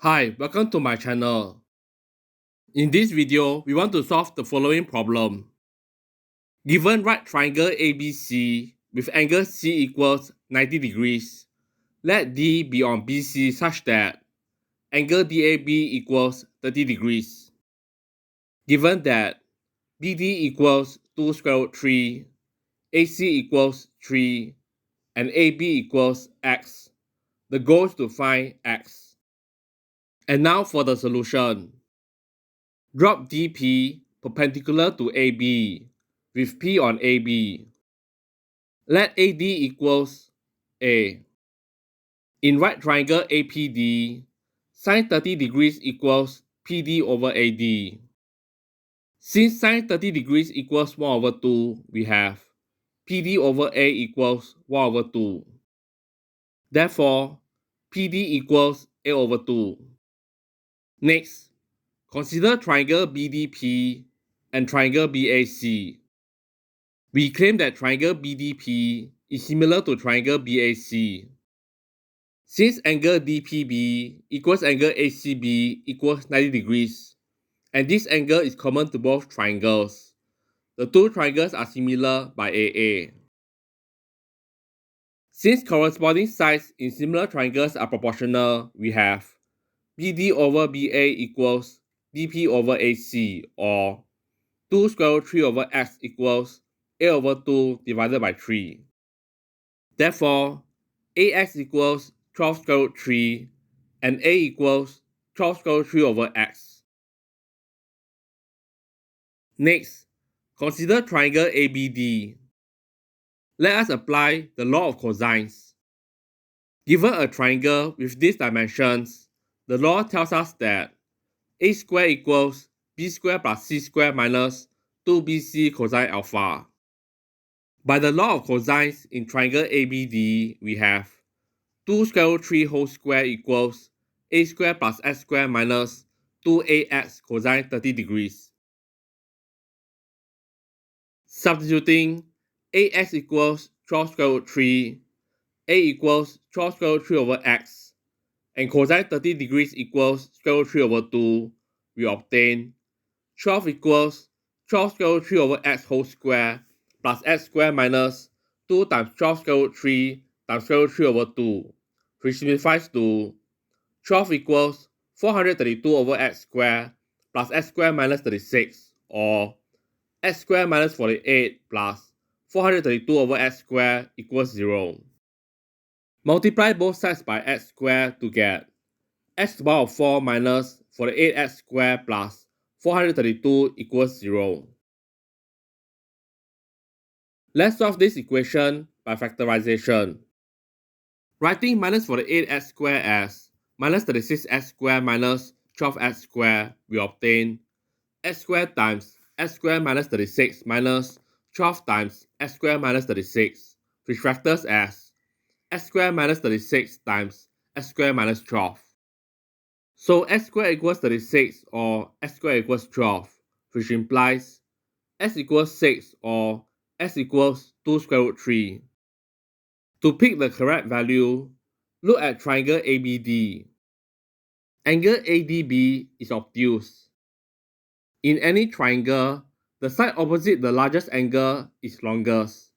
Hi, welcome to my channel. In this video, we want to solve the following problem. Given right triangle ABC with angle C equals 90 degrees, let D be on BC such that angle DAB equals 30 degrees. Given that BD equals 2 square root 3, AC equals 3, and AB equals X, the goal is to find X. And now for the solution. Drop DP perpendicular to AB with P on AB. Let AD equals A. In right triangle APD, sin 30 degrees equals PD over AD. Since sin 30 degrees equals 1 over 2, we have PD over A equals 1 over 2. Therefore, PD equals A over 2. Next, consider triangle BDP and triangle BAC. We claim that triangle BDP is similar to triangle BAC. Since angle DPB equals angle ACB equals 90 degrees, and this angle is common to both triangles, the two triangles are similar by AA. Since corresponding sides in similar triangles are proportional, we have BD over BA equals DP over AC, or 2 square root 3 over X equals A over 2 divided by 3. Therefore, AX equals 12 square root 3 and A equals 12 square root 3 over X. Next, consider triangle ABD. Let us apply the law of cosines. Given a triangle with these dimensions, the law tells us that A squared equals B squared plus C squared minus 2BC cosine alpha. By the law of cosines in triangle ABD, we have 2 square root 3 whole square equals A squared plus X squared minus 2AX cosine 30 degrees. Substituting AX equals 12 square root 3, A equals 12 square root 3 over X, and cosine 30 degrees equals square root 3 over 2, we obtain 12 equals 12 square root 3 over X whole square plus X squared minus 2 times 12 square root 3 times square root 3 over 2, which simplifies to 12 equals 432 over X squared plus X squared minus 36, or X squared minus 48 plus 432 over X squared equals 0. Multiply both sides by X squared to get X to the power of 4 minus 48X squared plus 432 equals 0. Let's solve this equation by factorization. Writing minus 48x squared as minus 36x squared minus 12x squared, we obtain x squared times x squared minus 36 minus 12 times x squared minus 36, which factors as x squared minus 36 times x squared minus 12. So x squared equals 36 or x squared equals 12, which implies x equals 6 or x equals 2 square root 3. To pick the correct value, look at triangle ABD. Angle ADB is obtuse. In any triangle, the side opposite the largest angle is longest.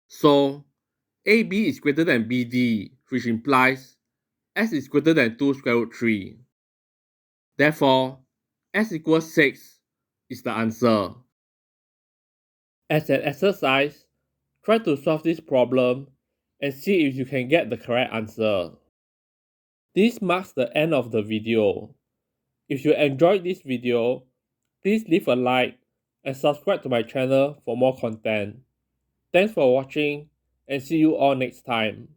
So, AB is greater than BD, which implies x is greater than 2 square root 3. Therefore, x equals 6 is the answer. As an exercise, try to solve this problem and see if you can get the correct answer. This marks the end of the video. If you enjoyed this video, please leave a like and subscribe to my channel for more content. Thanks for watching and see you all next time.